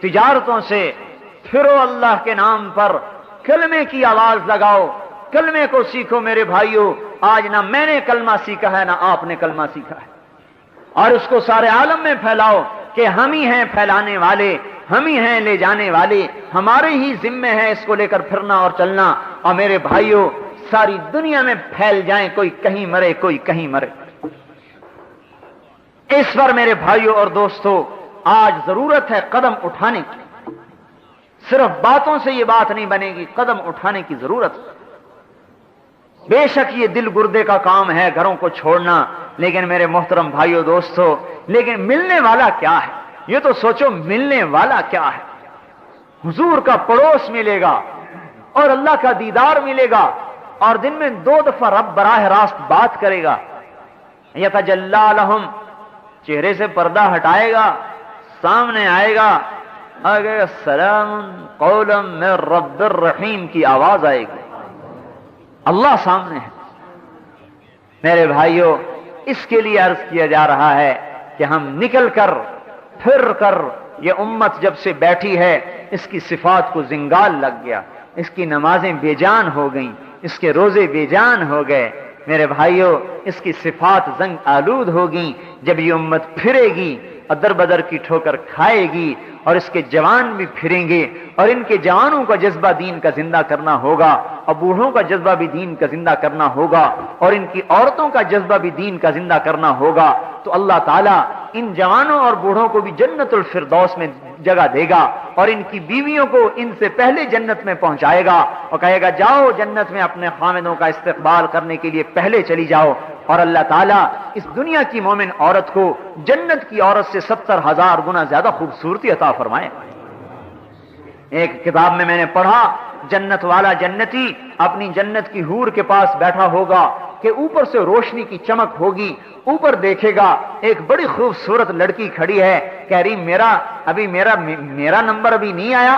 Speaker 1: تجارتوں سے، پھرو اللہ کے نام پر، کلمے کی آواز لگاؤ، کلمے کو سیکھو میرے بھائیو۔ آج نہ میں نے کلمہ سیکھا ہے نہ آپ نے کلمہ سیکھا ہے، اور اس کو سارے عالم میں پھیلاؤ کہ ہم ہی ہیں پھیلانے والے، ہم ہی ہیں لے جانے والے، ہمارے ہی ذمے ہے اس کو لے کر پھرنا اور چلنا۔ اور میرے بھائیو، ساری دنیا میں پھیل جائیں، کوئی کہیں مرے کوئی کہیں مرے۔ اس پر میرے بھائیو اور دوستو آج ضرورت ہے قدم اٹھانے کی، صرف باتوں سے یہ بات نہیں بنے گی، قدم اٹھانے کی ضرورت ہے۔ بے شک یہ دل گردے کا کام ہے گھروں کو چھوڑنا، لیکن میرے محترم بھائیو دوستو، لیکن ملنے والا کیا ہے؟ یہ تو سوچو ملنے والا کیا ہے؟ حضور کا پڑوس ملے گا اور اللہ کا دیدار ملے گا، اور دن میں 2 دفعہ رب براہ راست بات کرے گا۔ یتجلی لہم، چہرے سے پردہ ہٹائے گا، سامنے آئے گا، آگے سلام قولا من رب الرحیم کی آواز آئے گی، اللہ سامنے ہے۔ میرے بھائیو، اس کے لیے عرض کیا جا رہا ہے کہ ہم نکل کر پھر کر، یہ امت جب سے بیٹھی ہے اس کی صفات کو زنگال لگ گیا، اس کی نمازیں بے جان ہو گئیں، اس کے روزے بے جان ہو گئے۔ میرے بھائیو، اس کی صفات زنگ آلود ہوگی۔ جب یہ امت پھرے گی، ادر بدر کی ٹھوکر کھائے گی، اور اس کے جوان بھی پھریں گے، اور ان کے جوانوں کا جذبہ دین کا زندہ کرنا ہوگا، اور بوڑھوں کا جذبہ بھی دین کا زندہ کرنا ہوگا، اور ان کی عورتوں کا جذبہ بھی دین کا زندہ کرنا ہوگا، تو اللہ تعالیٰ ان جوانوں اور بوڑھوں کو بھی جنت الفردوس میں جگہ دے گا، اور ان کی بیویوں کو ان سے پہلے جنت میں پہنچائے گا، اور کہے گا جاؤ جنت میں اپنے خامدوں کا استقبال کرنے کے لیے پہلے چلی جاؤ۔ اور اللہ تعالیٰ اس دنیا کی مومن عورت کو جنت کی عورت سے 70,000 گنا زیادہ خوبصورتی عطا فرمائے۔ ایک کتاب میں نے پڑھا، جنت والا جنتی اپنی جنت کی حور کے پاس بیٹھا ہوگا کہ اوپر سے روشنی کی چمک ہوگی، اوپر دیکھے گا ایک بڑی خوبصورت لڑکی کھڑی ہے، کہہ رہی میرا نمبر ابھی نہیں آیا،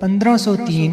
Speaker 2: 1503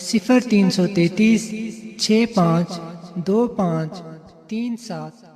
Speaker 2: 0333 652537।